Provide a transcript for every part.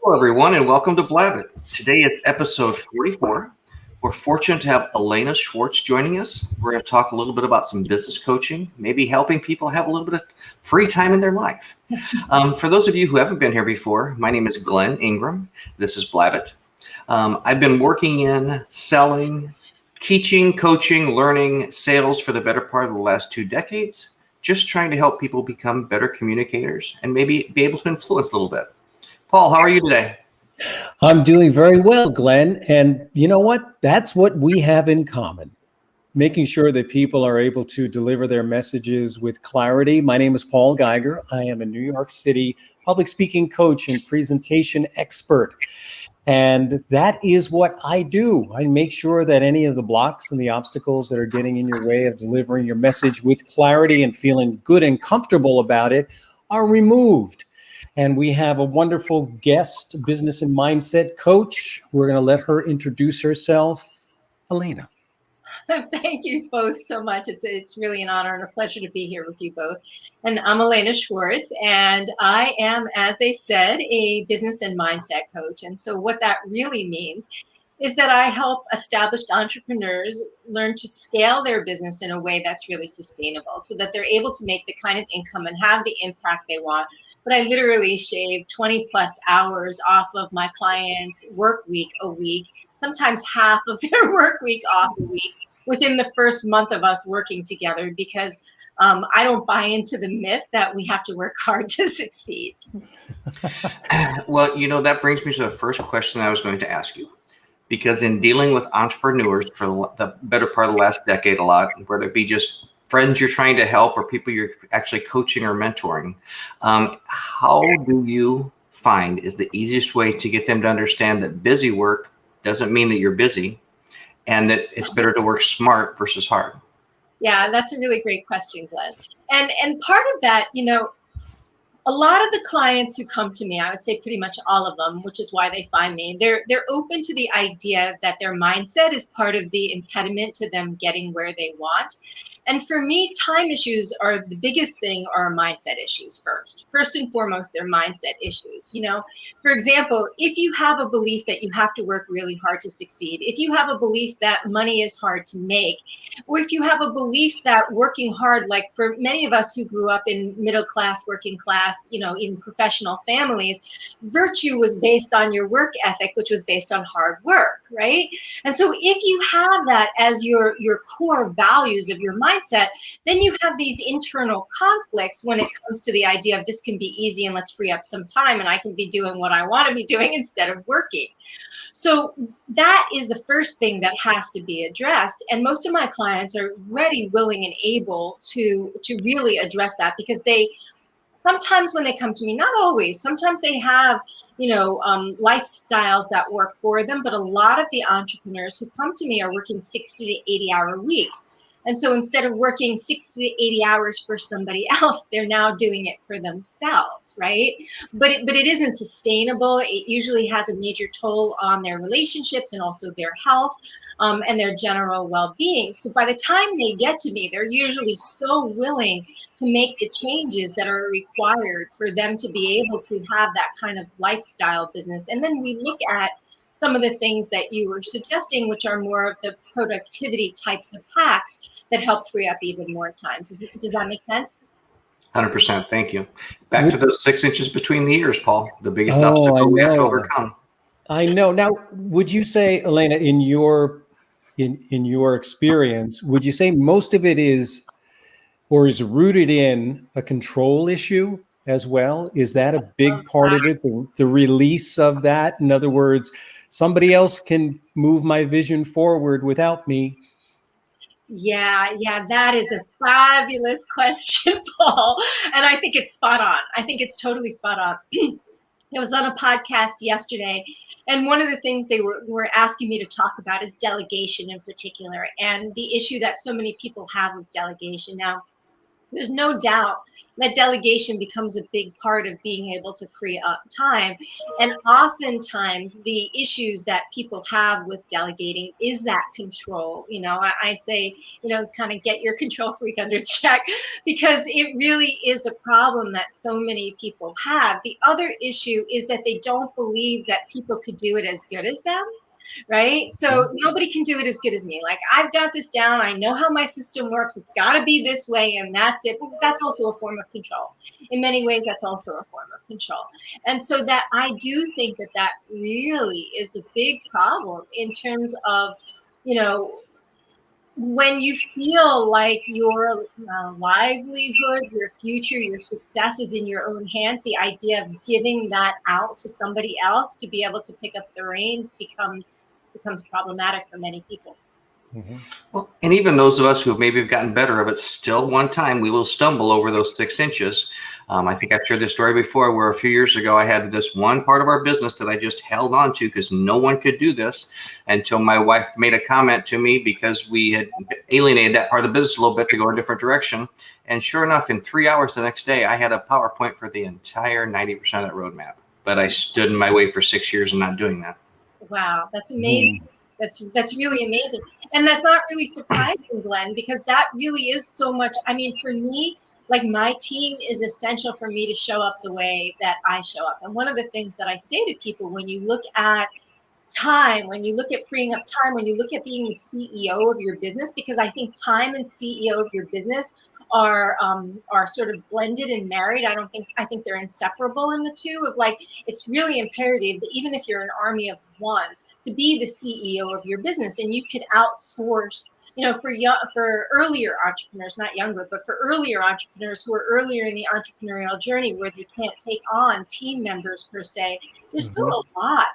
Hello, everyone, and welcome to Blabbit. Today is episode 44. We're fortunate to have Alaina Schwartz joining us. We're going to talk a little bit about some business coaching, maybe helping people have a little bit of free time in their life. For those of you who haven't been here before, my name is Glenn Ingram. This is Blabbit. I've been working in selling, teaching, coaching, learning, sales for the better part of the last 2 decades, just trying to help people become better communicators and maybe be able to influence a little bit. Paul, how are you today? I'm doing very well, Glenn. And you know what? That's what we have in common. Making sure that people are able to deliver their messages with clarity. My name is Paul Geiger. I am a New York City public speaking coach and presentation expert. And that is what I do. I make sure that any of the blocks and the obstacles that are getting in your way of delivering your message with clarity and feeling good and comfortable about it are removed. And we have a wonderful guest, business and mindset coach. We're going to let her introduce herself. Alaina. Thank you both so much. It's really an honor and a pleasure to be here with you both. And I'm Alaina Schwartz, and I am, as they said, a business and mindset coach. And so what that really means is that I help established entrepreneurs learn to scale their business in a way that's really sustainable so that they're able to make the kind of income and have the impact they want. But I literally shave 20 plus hours off of my clients' work week a week, sometimes half of their work week off a week within the first month of us working together, because I don't buy into the myth that we have to work hard to succeed. Well, that brings me to the first question I was going to ask you. Because in dealing with entrepreneurs for the better part of the last decade a lot, whether it be just friends you're trying to help or people you're actually coaching or mentoring, how do you find is the easiest way to get them to understand that busy work doesn't mean that you're busy and that it's better to work smart versus hard? Yeah, that's a really great question, Glenn. And part of that, a lot of the clients who come to me, I would say pretty much all of them, which is why they find me, they're open to the idea that their mindset is part of the impediment to them getting where they want. And for me, time issues are the biggest thing, are mindset issues first. First and foremost, they're mindset issues. For example, if you have a belief that you have to work really hard to succeed, if you have a belief that money is hard to make, or if you have a belief that working hard, like for many of us who grew up in middle class, working class, even professional families, virtue was based on your work ethic, which was based on hard work, right? And so if you have that as your core values of your mindset, then you have these internal conflicts when it comes to the idea of this can be easy and let's free up some time and I can be doing what I want to be doing instead of working. So that is the first thing that has to be addressed. And most of my clients are ready, willing, and able to really address that, because sometimes when they come to me, not always, sometimes they have, lifestyles that work for them. But a lot of the entrepreneurs who come to me are working 60 to 80 hour weeks. And so instead of working 60 to 80 hours for somebody else, they're now doing it for themselves, right? But it isn't sustainable. It usually has a major toll on their relationships and also their health. And their general well-being. So by the time they get to me, they're usually so willing to make the changes that are required for them to be able to have that kind of lifestyle business. And then we look at some of the things that you were suggesting, which are more of the productivity types of hacks that help free up even more time. Does that make sense? 100%. Thank you. Back to those 6 inches between the ears, Paul, the biggest obstacle we have to overcome. I know. Now, would you say, Alaina, in your experience, would you say most of it is rooted in a control issue as well? Is that a big part of it, the release of that? In other words, somebody else can move my vision forward without me. Yeah, that is a fabulous question, Paul. And I think it's spot on. I think it's totally spot on. I was on a podcast yesterday, and one of the things they were asking me to talk about is delegation in particular, and the issue that so many people have with delegation. Now, there's no doubt that delegation becomes a big part of being able to free up time. And oftentimes the issues that people have with delegating is that control. I say, kind of get your control freak under check, because it really is a problem that so many people have. The other issue is that they don't believe that people could do it as good as them. Right? So nobody can do it as good as me. Like, I've got this down. I know how my system works. It's got to be this way, and that's it. But that's also a form of control. In many ways, that's also a form of control. And so that I do think that really is a big problem in terms of, when you feel like your livelihood, your future, your success is in your own hands, the idea of giving that out to somebody else to be able to pick up the reins becomes problematic for many people. Mm-hmm. Well, and even those of us who maybe have gotten better of it, still one time we will stumble over those 6 inches. I think I've shared this story before, where a few years ago I had this one part of our business that I just held on to because no one could do this, until my wife made a comment to me, because we had alienated that part of the business a little bit to go a different direction. And sure enough, in 3 hours the next day, I had a PowerPoint for the entire 90% of that roadmap. But I stood in my way for 6 years and not doing that. Wow, that's amazing. That's really amazing. And that's not really surprising, Glenn, because that really is so much. I mean, for me, like, my team is essential for me to show up the way that I show up. And one of the things that I say to people, when you look at time, when you look at freeing up time, when you look at being the CEO of your business, because I think time and CEO of your business are sort of blended and married. I think they're inseparable in the two. Of like, it's really imperative that even if you're an army of one, to be the CEO of your business, and you could outsource. For earlier entrepreneurs, not younger, but for earlier entrepreneurs who are earlier in the entrepreneurial journey, where they can't take on team members per se, there's still a lot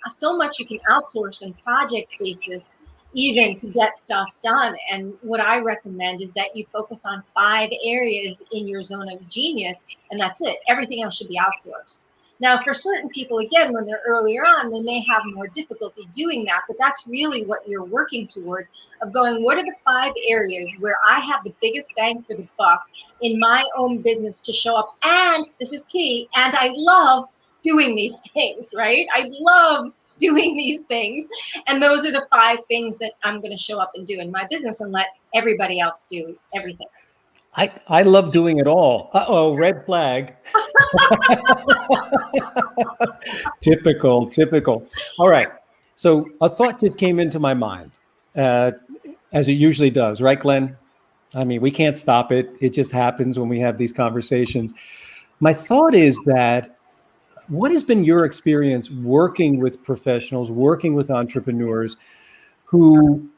so much you can outsource on project basis, even to get stuff done. And what I recommend is that you focus on 5 areas in your zone of genius, and that's it. Everything else should be outsourced. Now, for certain people, again, when they're earlier on, they may have more difficulty doing that, but that's really what you're working towards, of going, what are the 5 areas where I have the biggest bang for the buck in my own business to show up? And this is key, and I love doing these things, right? I love doing these things. And those are the 5 things that I'm going to show up and do in my business, and let everybody else do everything. I love doing it all. Uh-oh, red flag. Typical. All right. So a thought just came into my mind, as it usually does, right, Glenn? I mean, we can't stop it. It just happens when we have these conversations. My thought is that, what has been your experience working with professionals, working with entrepreneurs who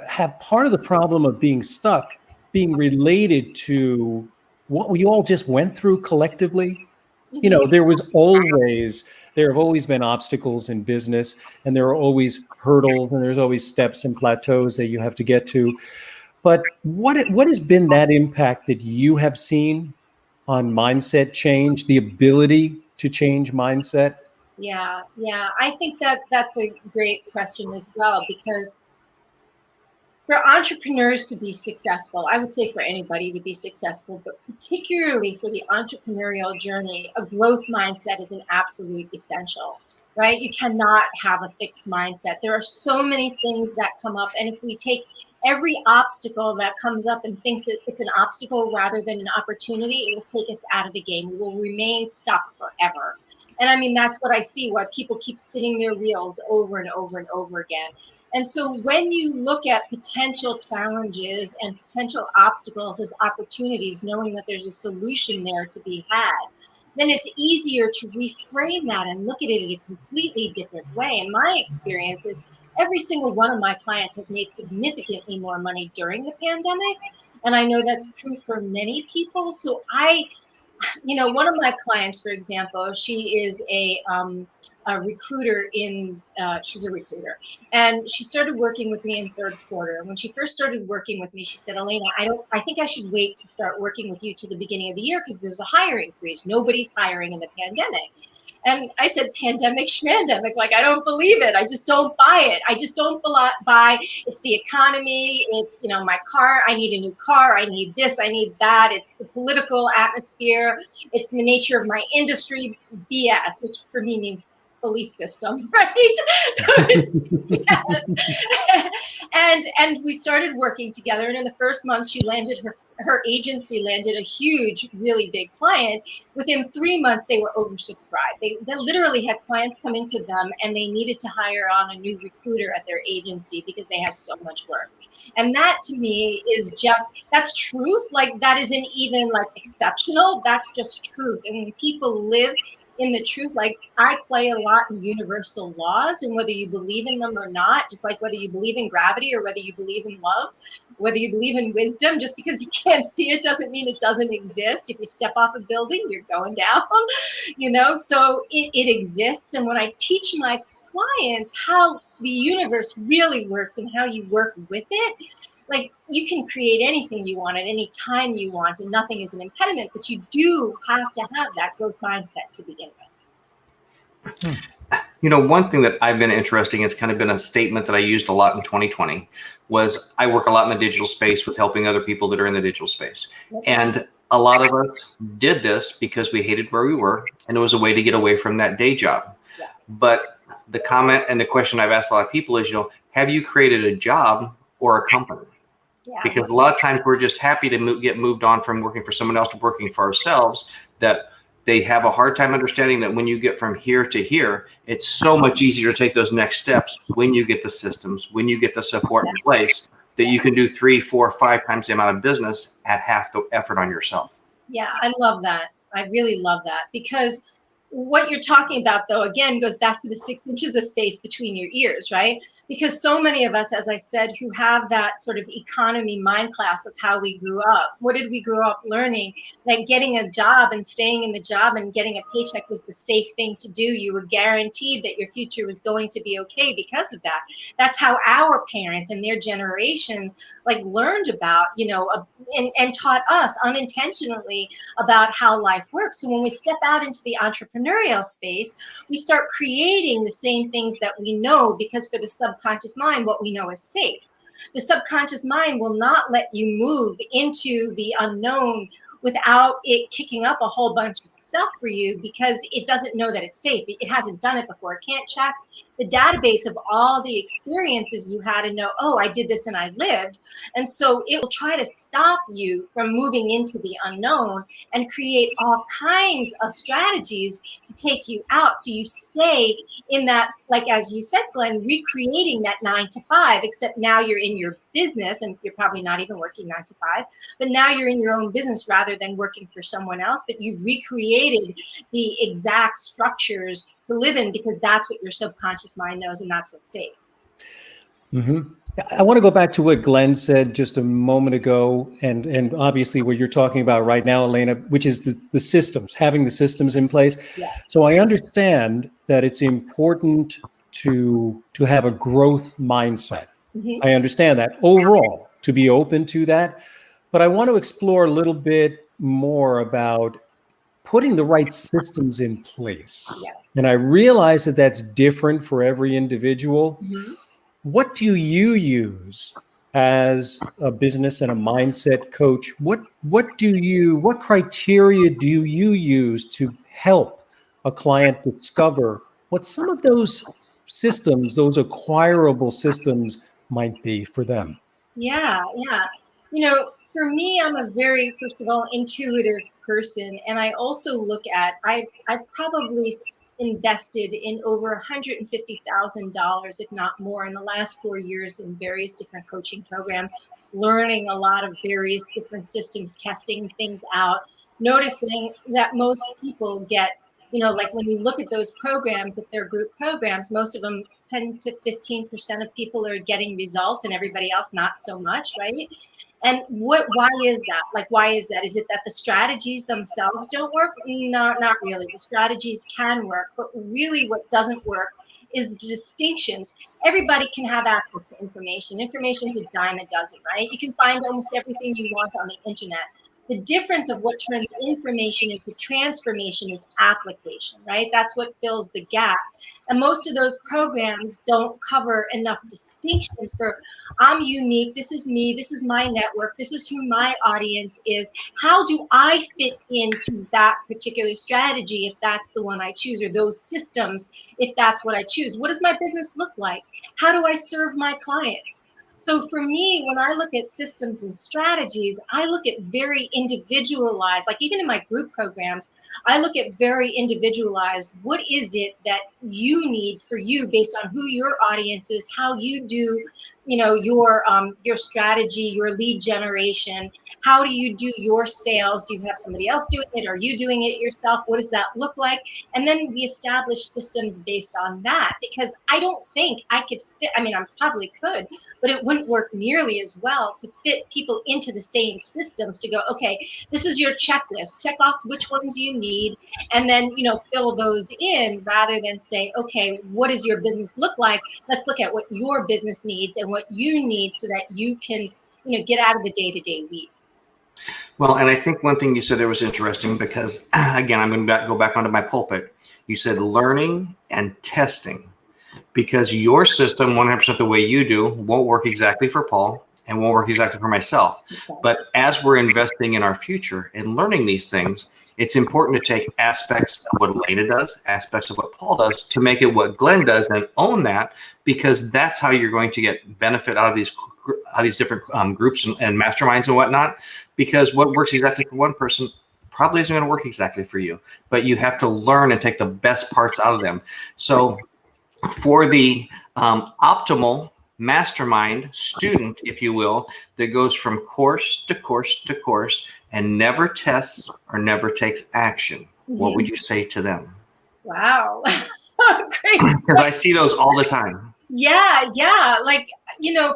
have part of the problem of being stuck being related to what we all just went through collectively? There have always been obstacles in business, and there are always hurdles, and there's always steps and plateaus that you have to get to. But what has been that impact that you have seen on mindset change, the ability to change mindset? Yeah. I think that's a great question as well, because for entrepreneurs to be successful, I would say for anybody to be successful, but particularly for the entrepreneurial journey, a growth mindset is an absolute essential, right? You cannot have a fixed mindset. There are so many things that come up. And if we take every obstacle that comes up and thinks it's an obstacle rather than an opportunity, it will take us out of the game. We will remain stuck forever. And I mean, that's what I see, why people keep spinning their wheels over and over and over again. And so when you look at potential challenges and potential obstacles as opportunities, knowing that there's a solution there to be had, then it's easier to reframe that and look at it in a completely different way. And my experience is every single one of my clients has made significantly more money during the pandemic. And I know that's true for many people. So one of my clients, for example, she is a recruiter she's a recruiter, and she started working with me in 3rd quarter. When she first started working with me, she said, Alaina, I think I should wait to start working with you to the beginning of the year, because there's a hiring freeze. Nobody's hiring in the pandemic. And I said, pandemic, schmandemic. Like, I don't believe it. I just don't buy it. I just don't buy it's the economy. It's, my car. I need a new car. I need this. I need that. It's the political atmosphere. It's the nature of my industry, BS, which for me means belief system, right? So it's yes. And we started working together. And in the first month, she landed her agency landed a huge, really big client. Within 3 months, they were oversubscribed. They literally had clients come into them, and they needed to hire on a new recruiter at their agency because they had so much work. And that to me is that's truth. Like, that isn't even like exceptional. That's just truth. And when people live in the truth, like, I play a lot in universal laws, and whether you believe in them or not, just like whether you believe in gravity or whether you believe in love, whether you believe in wisdom, just because you can't see it doesn't mean it doesn't exist. If you step off a building, you're going down, so it exists. And when I teach my clients how the universe really works and how you work with it, like, you can create anything you want at any time you want, and nothing is an impediment, but you do have to have that growth mindset to begin with. One thing that I've been interesting, it's kind of been a statement that I used a lot in 2020, was I work a lot in the digital space with helping other people that are in the digital space. And a lot of us did this because we hated where we were, and it was a way to get away from that day job. Yeah. But the comment and the question I've asked a lot of people is, have you created a job or a company? Yeah. Because a lot of times we're just happy to get moved on from working for someone else to working for ourselves, that they have a hard time understanding that when you get from here to here, it's so much easier to take those next steps when you get the systems, when you get the support in place, that you can do 3, 4, 5 times the amount of business at half the effort on yourself. Yeah, I love that. I really love that, because what you're talking about, though, again, goes back to the 6 inches of space between your ears, right? Because so many of us, as I said, who have that sort of economy mind class of how we grew up. What did we grow up learning? That getting a job and staying in the job and getting a paycheck was the safe thing to do. You were guaranteed that your future was going to be okay because of that. That's how our parents and their generations learned about, and taught us unintentionally about how life works. So when we step out into the entrepreneurial space, we start creating the same things that we know, because for the subconscious mind, what we know is safe. The subconscious mind will not let you move into the unknown without it kicking up a whole bunch of stuff for you, because it doesn't know that it's safe. It hasn't done it before. It can't check the database of all the experiences you had and know, oh, I did this and I lived. And so it will try to stop you from moving into the unknown and create all kinds of strategies to take you out, so you stay in that, as you said, Glenn, recreating that 9 to 5, except now you're in your business, and you're probably not even working 9 to 5, but now you're in your own business rather than working for someone else. But you've recreated the exact structures to live in, because that's what your subconscious mind knows, and that's what's safe. Mm-hmm. I want to go back to what Glenn said just a moment ago, and obviously what you're talking about right now, Alaina, which is the systems, having the systems in place. Yeah. So I understand that it's important to have a growth mindset. Mm-hmm. I understand that overall, to be open to that. But I want to explore a little bit more about putting the right systems in place. Yes. And I realize that that's different for every individual. Mm-hmm. What do you use as a business and a mindset coach? What criteria do you use to help a client discover what some of those systems, those acquirable systems, might be for them? Yeah. For me, I'm a very, first of all, intuitive person. And I also look at, I've probably invested in over $150,000, if not more, in the last 4 years in various different coaching programs, learning a lot of various different systems, testing things out, noticing that most people get, when you look at those programs, if they're group programs, most of them, 10 to 15% of people are getting results, and everybody else not so much, right? And why is that? Why is that? Is it that the strategies themselves don't work? No, not really. The strategies can work, but really what doesn't work is the distinctions. Everybody can have access to information. Information's a dime a dozen, right? You can find almost everything you want on the internet. The difference of what turns information into transformation is application, right? That's what fills the gap. And most of those programs don't cover enough distinctions for, I'm unique, this is me, this is my network, this is who my audience is. How do I fit into that particular strategy if that's the one I choose, or those systems if that's what I choose? What does my business look like? How do I serve my clients? So for me, when I look at systems and strategies, I look at very individualized, like even in my group programs, I look at very individualized. What is it that you need for you based on who your audience is, how you do, your strategy, your lead generation. How do you do your sales? Do you have somebody else doing it? Are you doing it yourself? What does that look like? And then we establish systems based on that, because I don't think I could fit, I mean, I probably could, but it wouldn't work nearly as well to fit people into the same systems to go, okay, this is your checklist, check off which ones you need, and then, fill those in, rather than say, okay, what does your business look like? Let's look at what your business needs and what you need so that you can, get out of the day-to-day weeds. Well, and I think one thing you said there was interesting because, again, I'm going to go back onto my pulpit. You said learning and testing, because your system, 100% the way you do, won't work exactly for Paul and won't work exactly for myself. Okay. But as we're investing in our future and learning these things, it's important to take aspects of what Alaina does, aspects of what Paul does, to make it what Glenn does, and own that, because that's how you're going to get benefit out of these different groups and masterminds and whatnot. Because what works exactly for one person probably isn't going to work exactly for you, but you have to learn and take the best parts out of them. So for the optimal mastermind student, if you will, that goes from course to course to course and never tests or never takes action, what would you say to them? Wow. Great. Because I see those all the time. Yeah. Like,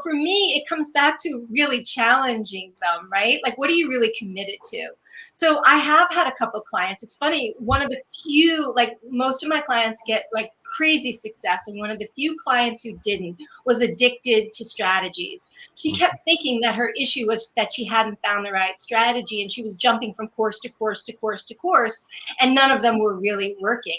for me, it comes back to really challenging them, right? Like, what are you really committed to? So I have had a couple of clients. It's funny, one of the few, like most of my clients get like crazy success. And one of the few clients who didn't was addicted to strategies. She kept thinking that her issue was that she hadn't found the right strategy, and she was jumping from course to course to course to course, and none of them were really working.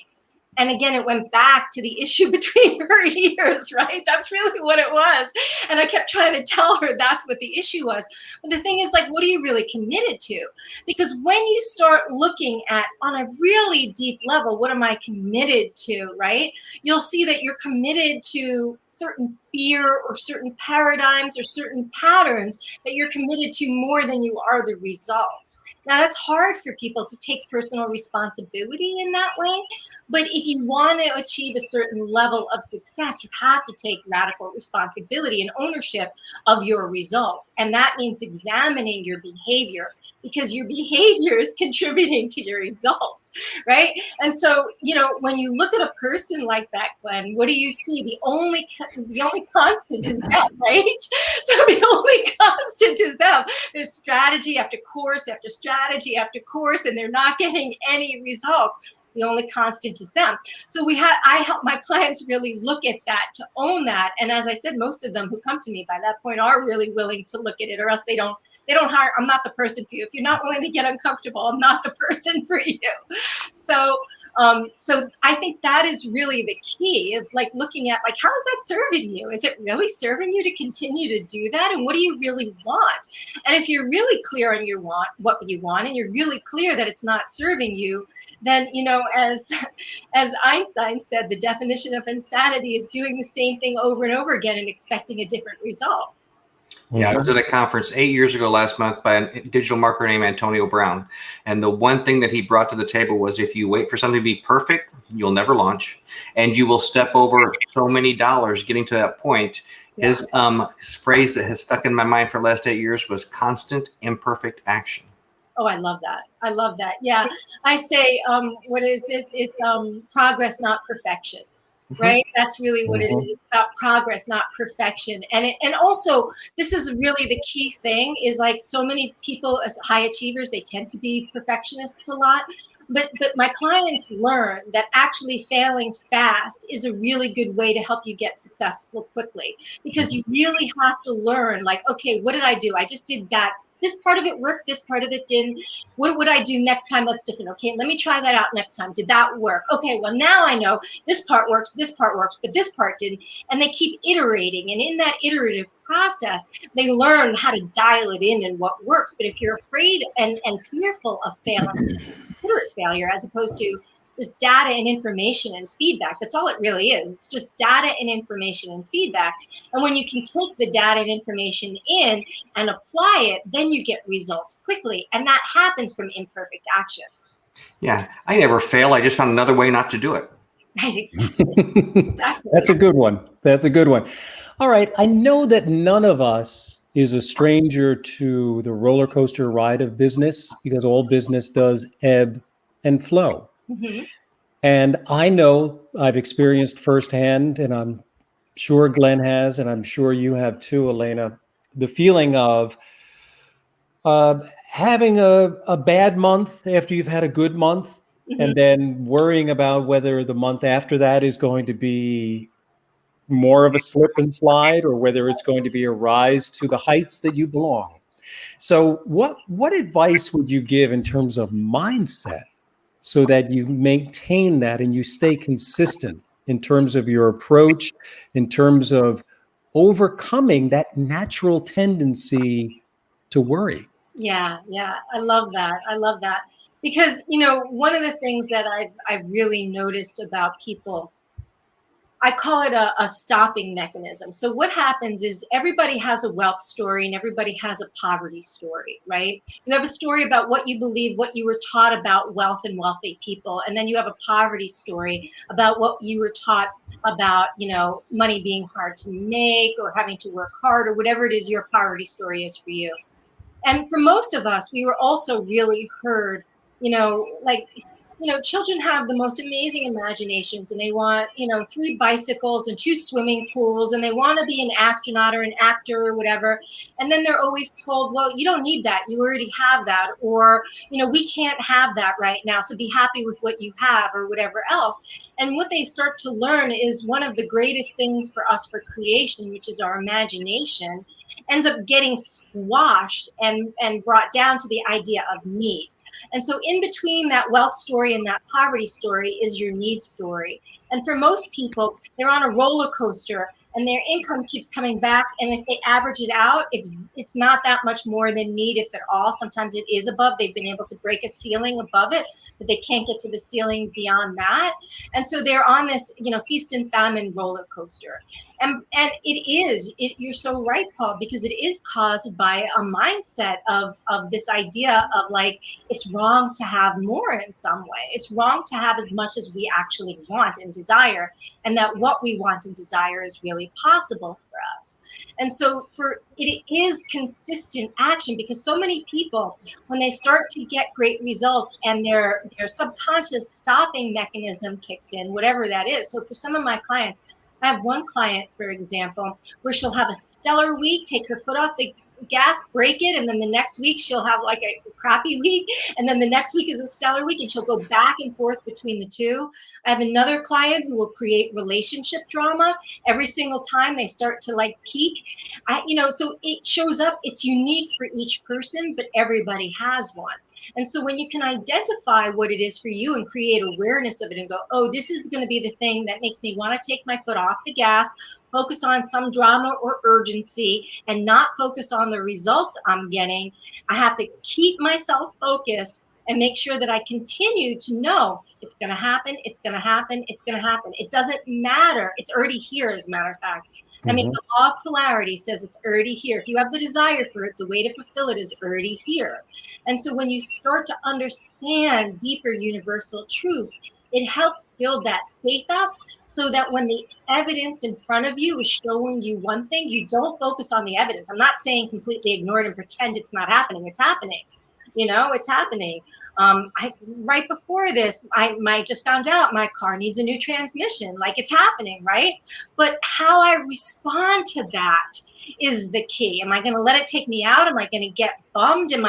And again, it went back to the issue between her ears, right? That's really what it was. And I kept trying to tell her that's what the issue was. But the thing is, like, what are you really committed to? Because when you start looking at, on a really deep level, what am I committed to, right? You'll see that you're committed to certain fear or certain paradigms or certain patterns that you're committed to more than you are the results. Now, that's hard for people to take personal responsibility in that way. But if you want to achieve a certain level of success, you have to take radical responsibility and ownership of your results. And that means examining your behavior, because your behavior is contributing to your results, right? And so, when you look at a person like that, Glenn, what do you see? The only constant is them, right? So the only constant is them. There's strategy after course after strategy after course, and they're not getting any results. The only constant is them. So I help my clients really look at that, to own that. And as I said, most of them who come to me by that point are really willing to look at it, or else they don't hire. I'm not the person for you. If you're not willing to get uncomfortable, I'm not the person for you. So I think that is really the key of like looking at, like, how is that serving you? Is it really serving you to continue to do that? And what do you really want? And if you're really clear on what you want, and you're really clear that it's not serving you, then, as Einstein said, the definition of insanity is doing the same thing over and over again and expecting a different result. Yeah, I was at a conference 8 years ago last month by a digital marketer named Antonio Brown. And the one thing that he brought to the table was, if you wait for something to be perfect, you'll never launch. And you will step over so many dollars getting to that point. Yeah. His phrase that has stuck in my mind for the last 8 years was constant imperfect action. Oh, I love that. Yeah. I say, what is it? It's progress, not perfection. Right? That's really what it is. It's about progress, not perfection. And also, this is really the key thing, is like so many people as high achievers, they tend to be perfectionists a lot. But my clients learn that actually failing fast is a really good way to help you get successful quickly, because you really have to learn, like, okay, what did I do? I just did that this part of it worked, this part of it didn't. What would I do next time that's different? Okay, let me try that out next time. Did that work? Okay, well, now I know this part works, but this part didn't. And they keep iterating. And in that iterative process, they learn how to dial it in and what works. But if you're afraid and fearful of failing, consider it failure as opposed to just data and information and feedback. That's all it really is. It's just data and information and feedback. And when you can take the data and information in and apply it, then you get results quickly. And that happens from imperfect action. Yeah, I never fail. I just found another way not to do it. Right, exactly. That's a good one. That's a good one. All right. I know that none of us is a stranger to the roller coaster ride of business, because all business does ebb and flow. Mm-hmm. And I know I've experienced firsthand, and I'm sure Glenn has, and I'm sure you have too, Alaina, the feeling of having a bad month after you've had a good month, Mm-hmm. and then worrying about whether the month after that is going to be more of a slip and slide, or whether it's going to be a rise to the heights that you belong. So what advice would you give in terms of mindset, so that you maintain that and you stay consistent in terms of your approach, in terms of overcoming that natural tendency to worry? Yeah, I love that. Because, one of the things that I've really noticed about people, I call it a stopping mechanism. So what happens is everybody has a wealth story and everybody has a poverty story, right? You have a story about what you believe, what you were taught about wealth and wealthy people. And then you have a poverty story about what you were taught about, money being hard to make or having to work hard or whatever it is your poverty story is for you. And for most of us, we were also really heard, children have the most amazing imaginations, and they want, 3 bicycles and 2 swimming pools, and they want to be an astronaut or an actor or whatever. And then they're always told, well, you don't need that. You already have that. Or, we can't have that right now. So be happy with what you have or whatever else. And what they start to learn is one of the greatest things for us for creation, which is our imagination, ends up getting squashed and brought down to the idea of need. And so in between that wealth story and that poverty story is your need story. And for most people, they're on a roller coaster and their income keeps coming back. And if they average it out, it's not that much more than need, if at all. Sometimes it is above. They've been able to break a ceiling above it, but they can't get to the ceiling beyond that. And so they're on this, feast and famine roller coaster. And you're so right, Paul, because it is caused by a mindset of this idea of like, it's wrong to have more in some way. It's wrong to have as much as we actually want and desire, and that what we want and desire is really possible for us. And so it is consistent action, because so many people, when they start to get great results and their subconscious stopping mechanism kicks in, whatever that is. So for some of my clients, I have one client, for example, where she'll have a stellar week, take her foot off the gas, break it, and then the next week she'll have like a crappy week, and then the next week is a stellar week, and she'll go back and forth between the two. I have another client who will create relationship drama every single time they start to like peak. So it shows up, it's unique for each person, but everybody has one. And so when you can identify what it is for you and create awareness of it and go, oh, this is going to be the thing that makes me want to take my foot off the gas, focus on some drama or urgency, and not focus on the results I'm getting. I have to keep myself focused and make sure that I continue to know it's going to happen, it's going to happen, it's going to happen. It doesn't matter. It's already here, as a matter of fact. I mean, the law of polarity says it's already here. If you have the desire for it, the way to fulfill it is already here. And so when you start to understand deeper universal truth, it helps build that faith up, so that when the evidence in front of you is showing you one thing, you don't focus on the evidence. I'm not saying completely ignore it and pretend it's not happening. It's happening. It's happening. Right before this, I just found out my car needs a new transmission. Like, it's happening, right? But how I respond to that is the key. Am I going to let it take me out? Am I going to get bummed? How am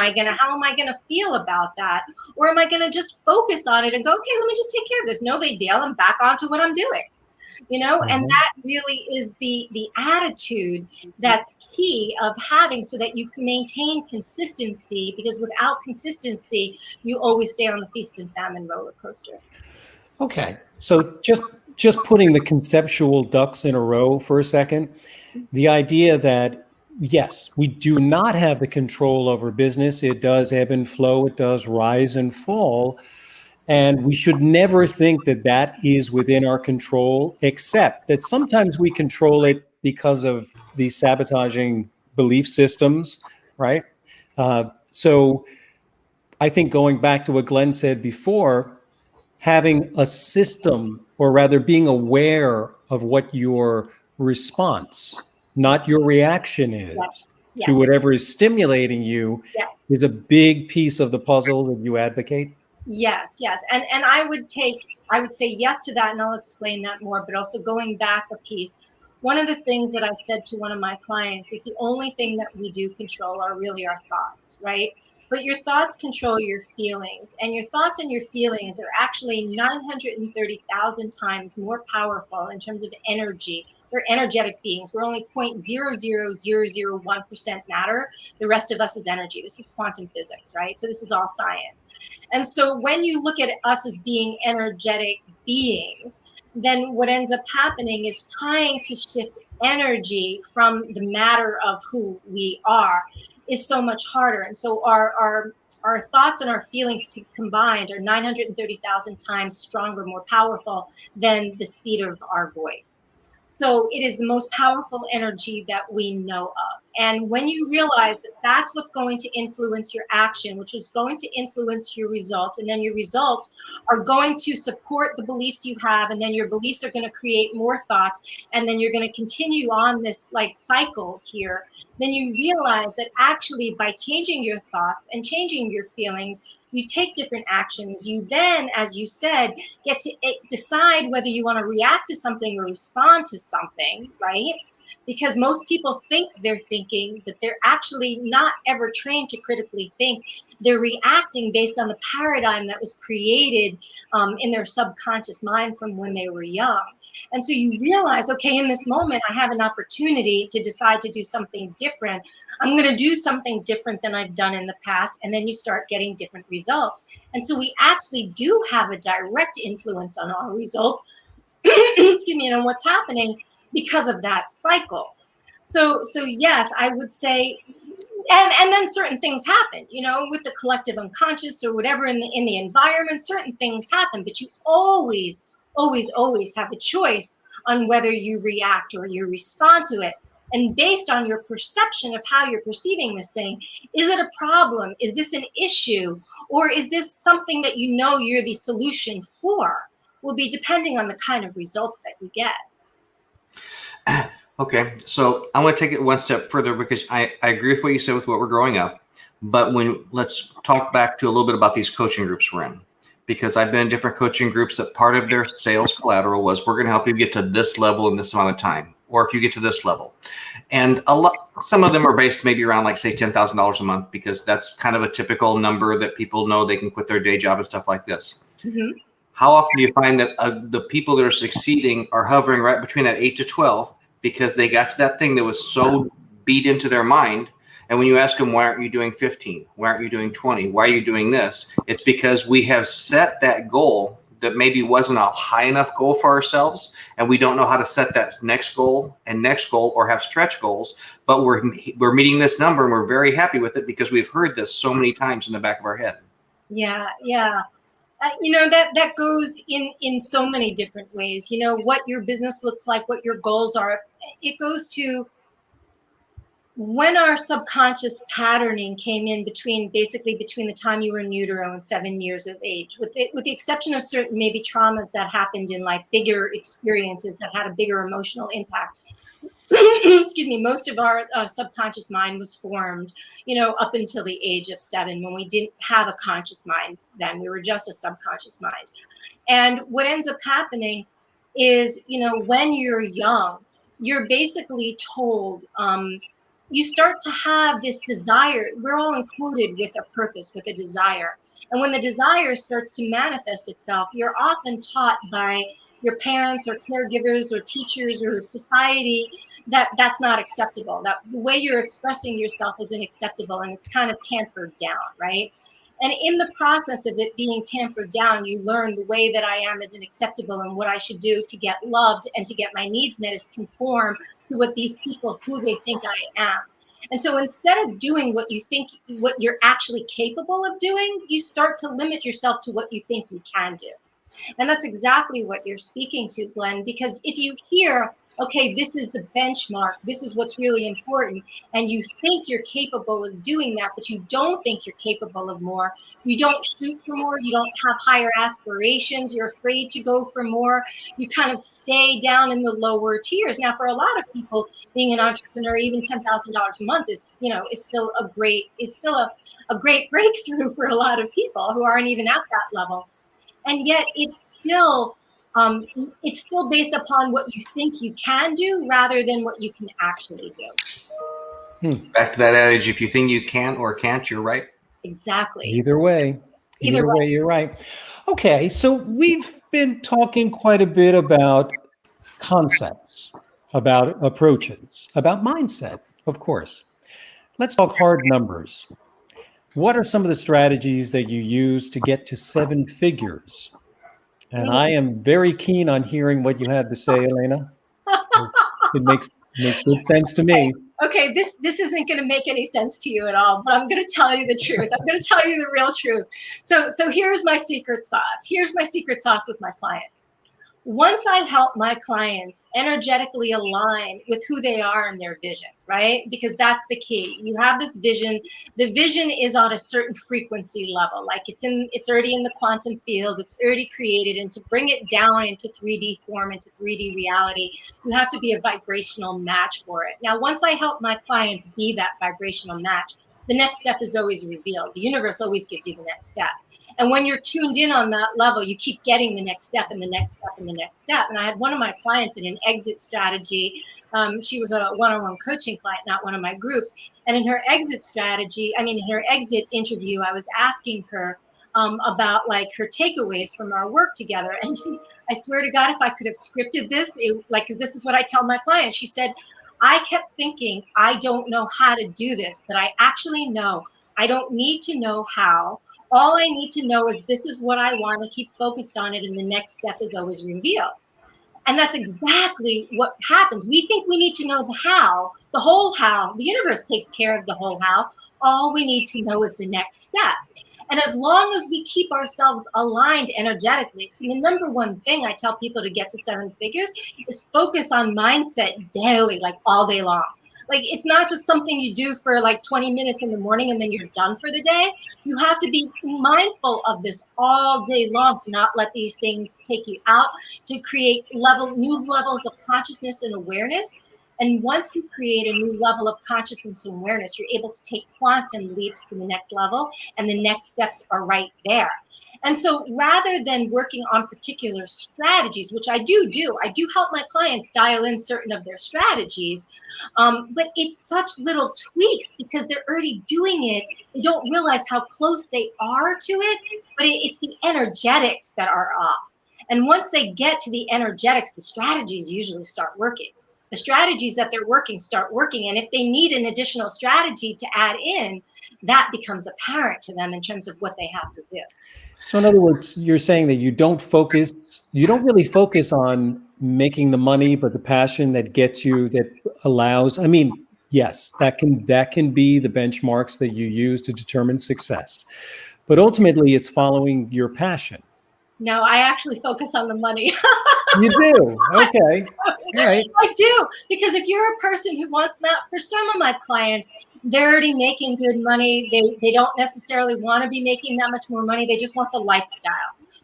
I going to feel about that? Or am I going to just focus on it and go, okay, let me just take care of this. No big deal. I'm back onto what I'm doing. and that really is the attitude that's key of having, so that you can maintain consistency, because without consistency, you always stay on the feast and famine roller coaster. Okay. So just putting the conceptual ducks in a row for a second, the idea that, yes, we do not have the control over business. It does ebb and flow. It does rise and fall. And we should never think that that is within our control, except that sometimes we control it because of these sabotaging belief systems, right? So I think going back to what Glenn said before, having a system, or rather being aware of what your response, not your reaction is, Yes. to whatever is stimulating you, Yes. is a big piece of the puzzle that you advocate. Yes. And I would say yes to that, and I'll explain that more, but also going back a piece. One of the things that I said to one of my clients is the only thing that we do control are really our thoughts, right? But your thoughts control your feelings, and your thoughts and your feelings are actually 930,000 times more powerful in terms of energy. We're energetic beings. We're only 0.00001% matter. The rest of us is energy. This is quantum physics, right? So this is all science. And so when you look at us as being energetic beings, then what ends up happening is trying to shift energy from the matter of who we are is so much harder. And so our thoughts and our feelings combined are 930,000 times stronger, more powerful than the speed of our voice. So it is the most powerful energy that we know of. And when you realize that that's what's going to influence your action, which is going to influence your results, and then your results are going to support the beliefs you have, and then your beliefs are going to create more thoughts, and then you're going to continue on this cycle here, then you realize that actually by changing your thoughts and changing your feelings, you take different actions. You then, as you said, get to decide whether you want to react to something or respond to something, right? Because most people think they're thinking, but they're actually not ever trained to critically think. They're reacting based on the paradigm that was created in their subconscious mind from when they were young. And so you realize, okay, in this moment, I have an opportunity to decide to do something different. I'm going to do something different than I've done in the past. And then you start getting different results. And so we actually do have a direct influence on our results, excuse me, and on what's happening because of that cycle. So yes, I would say, and then certain things happen, with the collective unconscious or whatever in the environment, certain things happen, but you always have a choice on whether you react or you respond to it. And based on your perception of how you're perceiving this thing, is it a problem? Is this an issue? Or is this something that you're the solution for? Will be depending on the kind of results that you get. Okay, so I want to take it one step further, because I agree with what you said with what we're growing up. But let's talk back to a little bit about these coaching groups we're in. Because I've been in different coaching groups that part of their sales collateral was, we're going to help you get to this level in this amount of time, or if you get to this level. And some of them are based maybe around say $10,000 a month, because that's kind of a typical number that people know they can quit their day job and stuff like this. Mm-hmm. How often do you find that the people that are succeeding are hovering right between that 8 to 12, because they got to that thing that was so beat into their mind? And when you ask them, why aren't you doing 15? Why aren't you doing 20? Why are you doing this? It's because we have set that goal that maybe wasn't a high enough goal for ourselves. And we don't know how to set that next goal, or have stretch goals. But we're meeting this number, and we're very happy with it because we've heard this so many times in the back of our head. Yeah. That goes in so many different ways. What your business looks like, what your goals are. It goes to when our subconscious patterning came in between the time you were in utero and 7 years of age, with the exception of certain maybe traumas that happened in bigger experiences that had a bigger emotional impact. Excuse me, most of our subconscious mind was formed, up until the age of 7, when we didn't have a conscious mind then. We were just a subconscious mind. And what ends up happening is, when you're young, you're basically told, you start to have this desire. We're all encoded with a purpose, with a desire. And when the desire starts to manifest itself, you're often taught by your parents or caregivers or teachers or society, that's not acceptable. That the way you're expressing yourself isn't acceptable, and it's kind of tampered down, right? And in the process of it being tampered down, you learn the way that I am isn't acceptable, and what I should do to get loved and to get my needs met is conform to what these people, who they think I am. And so instead of doing what you think, what you're actually capable of doing, you start to limit yourself to what you think you can do. And that's exactly what you're speaking to, Glenn, because if you hear, okay, this is the benchmark, this is what's really important, and you think you're capable of doing that, but you don't think you're capable of more, you don't shoot for more, you don't have higher aspirations, you're afraid to go for more, you kind of stay down in the lower tiers. Now, for a lot of people, being an entrepreneur, even $10,000 a month is still a great breakthrough for a lot of people who aren't even at that level. And yet it's still based upon what you think you can do rather than what you can actually do. Back to that adage, if you think you can or can't, you're right. Exactly. Either way, you're right. Okay, so we've been talking quite a bit about concepts, about approaches, about mindset, of course. Let's talk hard numbers. What are some of the strategies that you use to get to 7 figures? And I am very keen on hearing what you had to say, Alaina. It makes good sense to me. Okay, this isn't going to make any sense to you at all, but I'm going to tell you the truth. I'm going to tell you the real truth. So here's my secret sauce. Here's my secret sauce with my clients. Once I help my clients energetically align with who they are and their vision, right? Because that's the key. You have this vision. The vision is on a certain frequency level, like it's already in the quantum field. It's already created, and to bring it down into 3D form, into 3D reality, you have to be a vibrational match for it. Now, once I help my clients be that vibrational match, the next step is always revealed. The universe always gives you the next step. And when you're tuned in on that level, you keep getting the next step and the next step and the next step. And I had one of my clients in an exit strategy. She was a one-on-one coaching client, not one of my groups. And in her exit strategy, in her exit interview, I was asking her about like her takeaways from our work together. And I swear to God, if I could have scripted this, because this is what I tell my clients, she said, I kept thinking, I don't know how to do this, but I actually know. I don't need to know how. All I need to know is this is what I want to keep focused on it, and the next step is always revealed. And that's exactly what happens. We think we need to know the how, the whole how. The universe takes care of the whole how. All we need to know is the next step. And as long as we keep ourselves aligned energetically, so the number one thing I tell people to get to 7 figures is focus on mindset daily, like all day long. Like, it's not just something you do for like 20 minutes in the morning and then you're done for the day. You have to be mindful of this all day long, to not let these things take you out, to create new levels of consciousness and awareness. And once you create a new level of consciousness and awareness, you're able to take quantum leaps to the next level, and the next steps are right there. And so rather than working on particular strategies, which I do help my clients dial in certain of their strategies, but it's such little tweaks because they're already doing it. They don't realize how close they are to it, but it's the energetics that are off. And once they get to the energetics, the strategies usually start working. The strategies that they're working start working. And if they need an additional strategy to add in, that becomes apparent to them in terms of what they have to do. So in other words, you're saying that you don't really focus on making the money, but the passion that gets you, that allows, yes, that can be the benchmarks that you use to determine success. But ultimately, it's following your passion. No, I actually focus on the money. You do? Okay. All right. I do. Because if you're a person who wants that, for some of my clients, they're already making good money. They don't necessarily want to be making that much more money. They just want the lifestyle.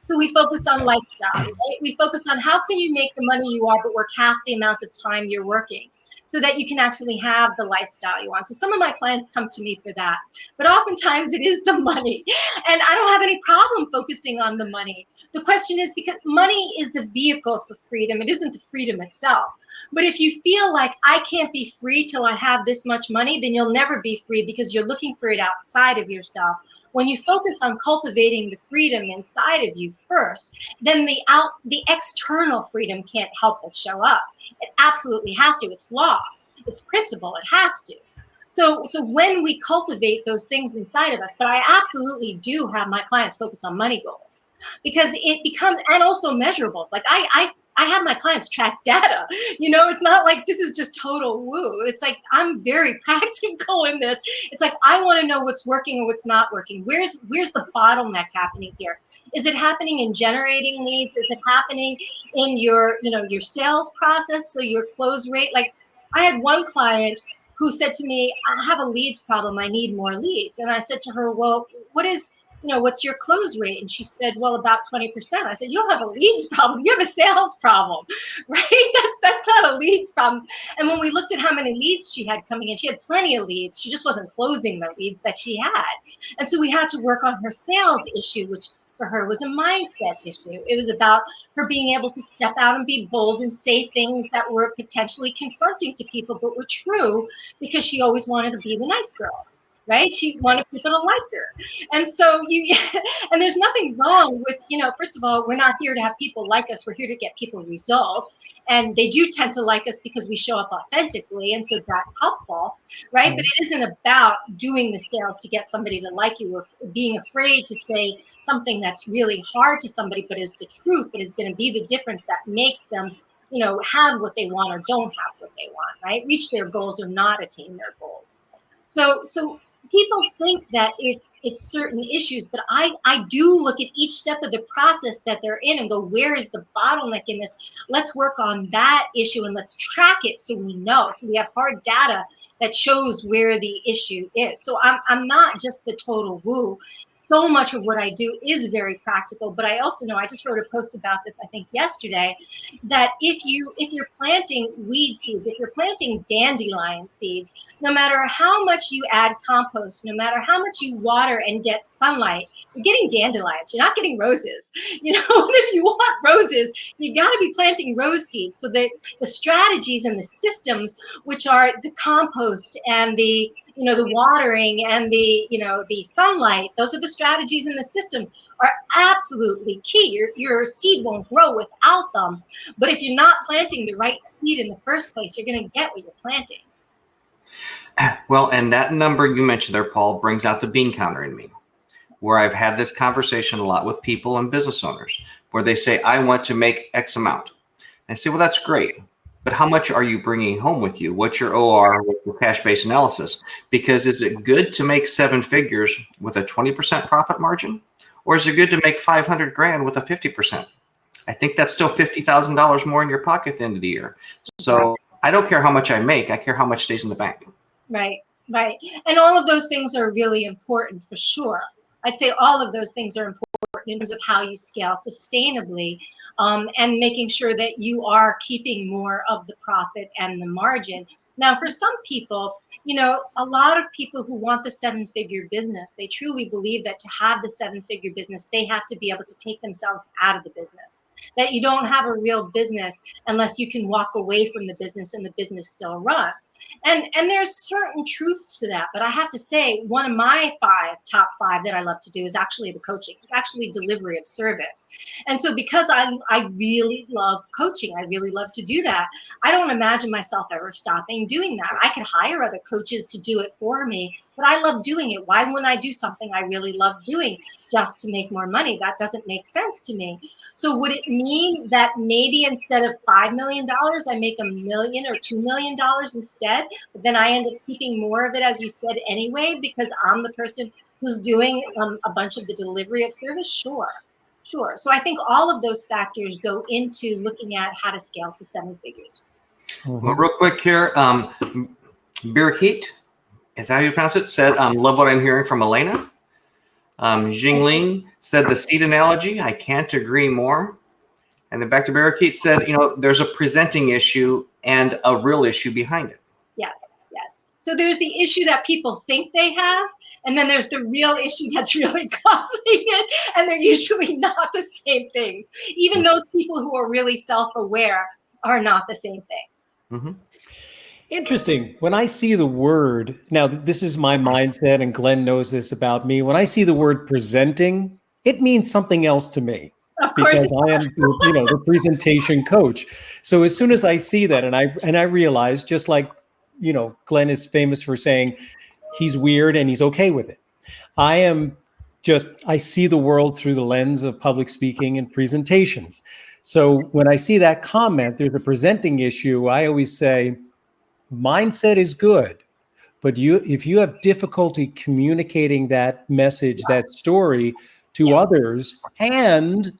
So we focus on lifestyle, right? We focus on how can you make the money you are, but work half the amount of time you're working, so that you can actually have the lifestyle you want. So some of my clients come to me for that, but oftentimes it is the money. And I don't have any problem focusing on the money. The question is, because money is the vehicle for freedom. It isn't the freedom itself. But if you feel like I can't be free till I have this much money, then you'll never be free because you're looking for it outside of yourself. When you focus on cultivating the freedom inside of you first, then the external freedom can't help but show up. It absolutely has to. It's law. It's principle. It has to. So when we cultivate those things inside of us, but I absolutely do have my clients focus on money goals because it becomes, and also measurables. Like I have my clients track data. It's not like this is just total woo. It's like I'm very practical in this. It's like I want to know what's working or what's not working. Where's the bottleneck happening here? Is it happening in generating leads? Is it happening in your sales process? So your close rate? Like I had one client who said to me, I have a leads problem. I need more leads. And I said to her, well, what's your close rate? And she said, well, about 20%. I said, you don't have a leads problem. You have a sales problem, right? That's not a leads problem. And when we looked at how many leads she had coming in, she had plenty of leads. She just wasn't closing the leads that she had. And so we had to work on her sales issue, which for her was a mindset issue. It was about her being able to step out and be bold and say things that were potentially confronting to people, but were true because she always wanted to be the nice girl, right? She wanted people to like her. And so and there's nothing wrong with, first of all, we're not here to have people like us. We're here to get people results. And they do tend to like us because we show up authentically. And so that's helpful, right? Mm-hmm. But it isn't about doing the sales to get somebody to like you or being afraid to say something that's really hard to somebody, but is the truth, but is going to be the difference that makes them, have what they want or don't have what they want, right? Reach their goals or not attain their goals. So people think that it's certain issues, but I do look at each step of the process that they're in and go, where is the bottleneck in this? Let's work on that issue and let's track it so we know. So we have hard data that shows where the issue is. So I'm not just the total woo. So much of what I do is very practical, but I also know, I just wrote a post about this, I think yesterday, that if you're planting weed seeds, if you're planting dandelion seeds, no matter how much you add compost, no matter how much you water and get sunlight, you're getting dandelions. You're not getting roses. And if you want roses, you got to be planting rose seeds. So the strategies and the systems, which are the compost and the watering and the sunlight, those are the strategies and the systems are absolutely key. Your seed won't grow without them. But if you're not planting the right seed in the first place, you're going to get what you're planting. Well, and that number you mentioned there, Paul, brings out the bean counter in me, where I've had this conversation a lot with people and business owners, where they say, I want to make X amount. And I say, well, that's great. But how much are you bringing home with you? What's your OR, what's your cash-based analysis? Because is it good to make 7 figures with a 20% profit margin? Or is it good to make $500,000 with a 50%? I think that's still $50,000 more in your pocket at the end of the year. So I don't care how much I make. I care how much stays in the bank. Right. And all of those things are really important for sure. I'd say all of those things are important in terms of how you scale sustainably. And making sure that you are keeping more of the profit and the margin. Now, for some people, a lot of people who want the 7-figure business, they truly believe that to have the 7-figure business, they have to be able to take themselves out of the business, that you don't have a real business unless you can walk away from the business and the business still runs. And there's certain truths to that. But I have to say, one of my top five that I love to do is actually the coaching. It's actually delivery of service. And so because I really love coaching, I really love to do that, I don't imagine myself ever stopping doing that. I could hire other coaches to do it for me, but I love doing it. Why wouldn't I do something I really love doing just to make more money? That doesn't make sense to me. So would it mean that maybe instead of $5 million, I make $1 million or $2 million instead? But then I end up keeping more of it, as you said, anyway, because I'm the person who's doing a bunch of the delivery of service? Sure. So I think all of those factors go into looking at how to scale to 7 figures. Mm-hmm. Well, real quick here, Birkit, is that how you pronounce it? Said, love what I'm hearing from Alaina. Jingling said the seed analogy, I can't agree more. And then back to Barakit said, there's a presenting issue and a real issue behind it. Yes. So there's the issue that people think they have, and then there's the real issue that's really causing it, and they're usually not the same things. Even those people who are really self-aware are not the same things. Mm-hmm. Interesting. When I see the word, now this is my mindset, and Glenn knows this about me. When I see the word presenting, it means something else to me Of course. because I am, the presentation coach. So as soon as I see that, and I realize, just like, Glenn is famous for saying he's weird and he's okay with it. I see the world through the lens of public speaking and presentations. So when I see that comment, there's a presenting issue, I always say, mindset is good, but if you have difficulty communicating that message, that story to others, and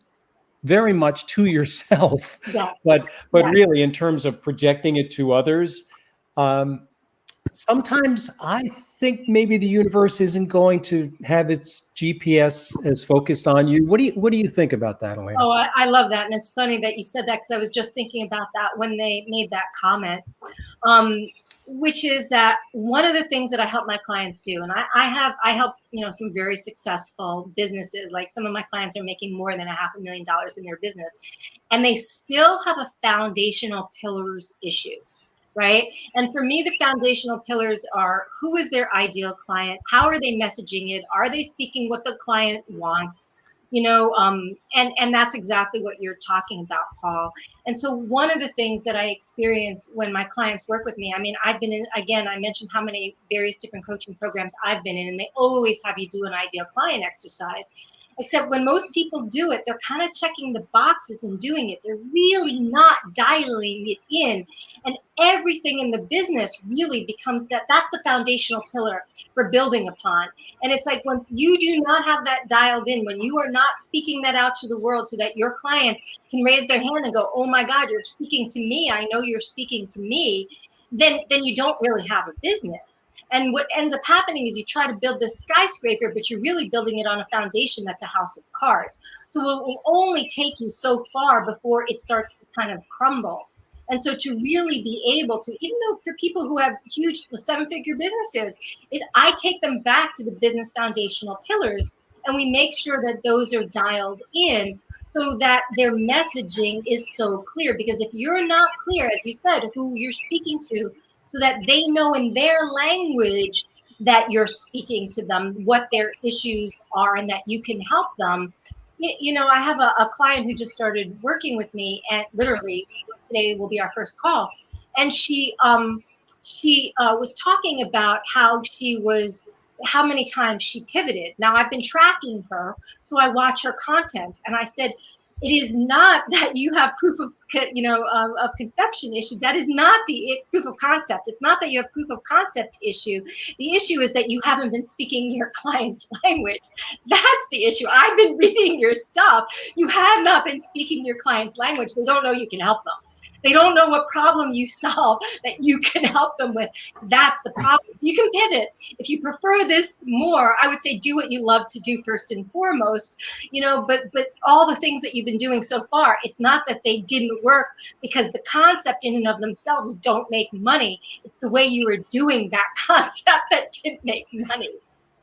very much to yourself, but really in terms of projecting it to others, sometimes I think maybe the universe isn't going to have its GPS as focused on you. What do you think about that, Alaina? Oh, I love that. And it's funny that you said that, because I was just thinking about that when they made that comment, which is that one of the things that I help my clients do, and I help, some very successful businesses. Like, some of my clients are making more than $500,000 in their business, and they still have a foundational pillars issue. Right. And for me, the foundational pillars are: who is their ideal client? How are they messaging it? Are they speaking what the client wants? And that's exactly what you're talking about, Paul. And so one of the things that I experience when my clients work with me, I mean, I've been in, again, I mentioned how many various different coaching programs I've been in, and they always have you do an ideal client exercise. Except when most people do it, they're kind of checking the boxes and doing it. They're really not dialing it in. And everything in the business really becomes that's the foundational pillar for building upon. And it's like, when you do not have that dialed in, when you are not speaking that out to the world so that your clients can raise their hand and go, oh my God, you're speaking to me. I know you're speaking to me. Then you don't really have a business. And what ends up happening is you try to build this skyscraper, but you're really building it on a foundation that's a house of cards. So it will only take you so far before it starts to kind of crumble. And so to really be able to, even though for people who have huge 7-figure businesses, I take them back to the business foundational pillars, and we make sure that those are dialed in so that their messaging is so clear. Because if you're not clear, as you said, who you're speaking to, so that they know in their language that you're speaking to them, what their issues are, and that you can help them. I have a client who just started working with me, and literally today will be our first call. And she was talking about how many times she pivoted. Now, I've been tracking her, so I watch her content, and I said, it is not that you have proof of conception issue. That is not the proof of concept. It's not that you have proof of concept issue. The issue is that you haven't been speaking your client's language. That's the issue. I've been reading your stuff. You have not been speaking your client's language. They don't know you can help them. They don't know what problem you solve that you can help them with. That's the problem. So you can pivot. If you prefer this more, I would say do what you love to do first and foremost, but all the things that you've been doing so far, it's not that they didn't work because the concept in and of themselves don't make money. It's the way you were doing that concept that didn't make money.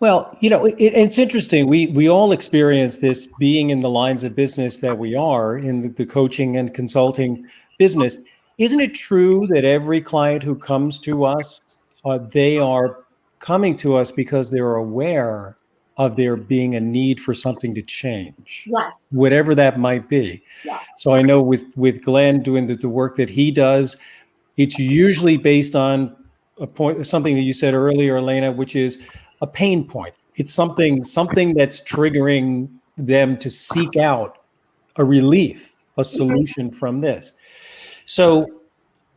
Well, it's interesting. We all experience this being in the lines of business that we are in the coaching and consulting business. Isn't it true that every client who comes to us, they are coming to us because they're aware of there being a need for something to change? Yes. Whatever that might be. Yeah. So I know with Glenn doing the work that he does, it's usually based on something that you said earlier, Alaina, which is a pain point. It's something that's triggering them to seek out a relief, a solution from this. So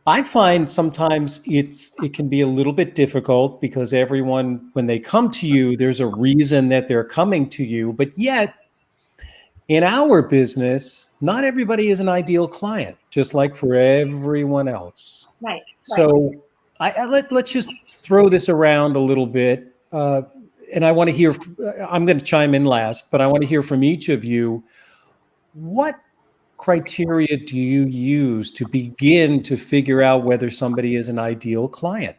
I find sometimes it can be a little bit difficult because everyone, when they come to you, there's a reason that they're coming to you. But yet, in our business, not everybody is an ideal client, just like for everyone else. Right. So let's just throw this around a little bit. And I want to hear, I'm going to chime in last, but I want to hear from each of you. What criteria do you use to begin to figure out whether somebody is an ideal client?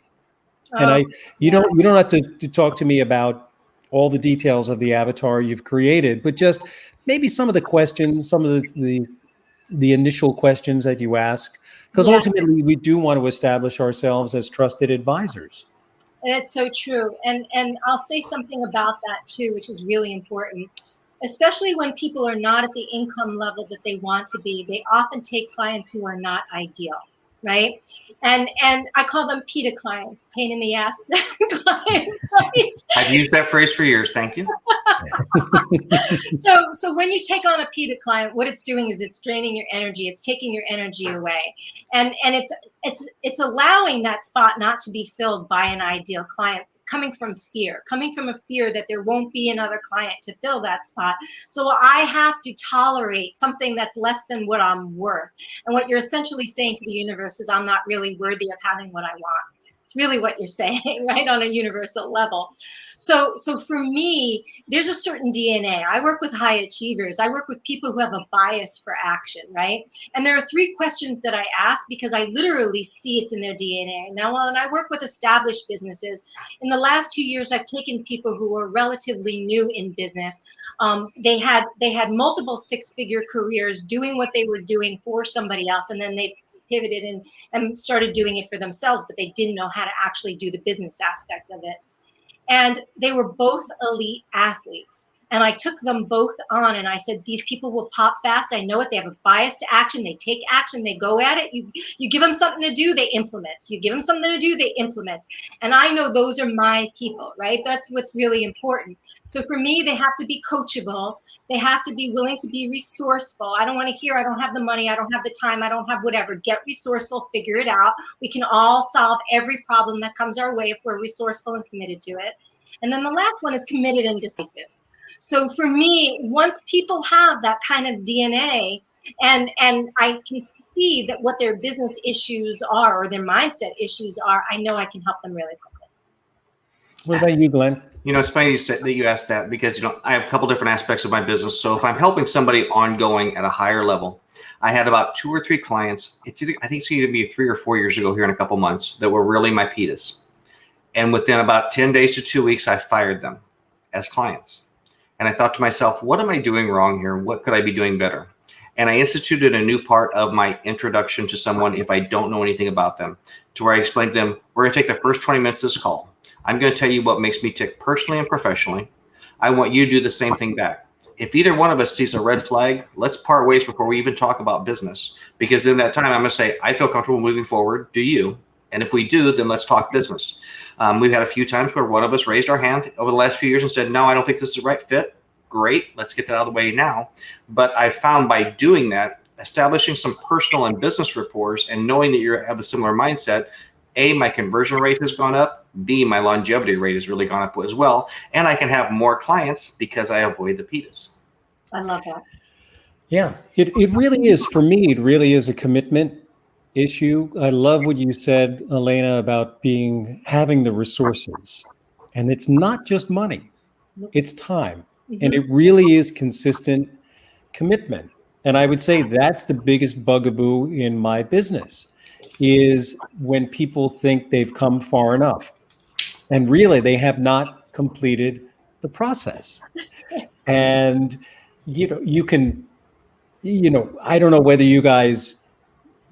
And you don't have to talk to me about all the details of the avatar you've created, but just maybe some of the questions, some of the initial questions that you ask Because Yeah. ultimately we do want to establish ourselves as trusted advisors. That's so true. And I'll say something about that too, which is really important. Especially when people are not at the income level that they want to be, they often take clients who are not ideal, right? And I call them PITA clients, pain in the ass clients, right? I've used that phrase for years. Thank you. So when you take on a PITA client, what it's doing is it's draining your energy. It's taking your energy away, and it's allowing that spot not to be filled by an ideal client, coming from a fear that there won't be another client to fill that spot. So I have to tolerate something that's less than what I'm worth. And what you're essentially saying to the universe is, I'm not really worthy of having what I want. It's really what you're saying, right, on a universal level. So for me, there's a certain DNA. I work with high achievers. I work with people who have a bias for action, right? And there are 3 questions that I ask because I literally see it's in their DNA. Now, when I work with established businesses, in the last 2 years, I've taken people who were relatively new in business. They had multiple 6-figure careers doing what they were doing for somebody else, and then they pivoted and started doing it for themselves, but they didn't know how to actually do the business aspect of it. And they were both elite athletes. And I took them both on and I said, these people will pop fast. I know it. They have a bias to action. They take action. They go at it. You give them something to do, they implement. You give them something to do, they implement. And I know those are my people, right? That's what's really important. So for me, they have to be coachable. They have to be willing to be resourceful. I don't want to hear, I don't have the money, I don't have the time, I don't have whatever. Get resourceful, figure it out. We can all solve every problem that comes our way if we're resourceful and committed to it. And then the last one is committed and decisive. So for me, once people have that kind of DNA, and I can see that what their business issues are or their mindset issues are, I know I can help them really quickly. What about you, Glenn? It's funny you asked that because, I have a couple different aspects of my business. So if I'm helping somebody ongoing at a higher level, I had about 2 or 3 clients. I think it's going to be 3 or 4 years ago here in a couple months that were really my PITAs. And within about 10 days to 2 weeks, I fired them as clients. And I thought to myself, what am I doing wrong here? What could I be doing better? And I instituted a new part of my introduction to someone if I don't know anything about them, to where I explained to them, we're going to take the first 20 minutes of this call. I'm going to tell you what makes me tick personally and professionally. I want you to do the same thing back. If either one of us sees a red flag, let's part ways before we even talk about business. Because in that time, I'm going to say, I feel comfortable moving forward. Do you? And if we do, then let's talk business. We've had a few times where one of us raised our hand over the last few years and said, no, I don't think this is the right fit. Great. Let's get that out of the way now. But I found by doing that, establishing some personal and business rapport and knowing that you have a similar mindset, A, my conversion rate has gone up. B, my longevity rate has really gone up as well. And I can have more clients because I avoid the PITAs. I love that. Yeah, it really is. For me, it really is a commitment issue. I love what you said, Alaina, about having the resources. And it's not just money, it's time. Mm-hmm. And it really is consistent commitment. And I would say that's the biggest bugaboo in my business, is when people think they've come far enough. And really, they have not completed the process. And, you can, I don't know whether you guys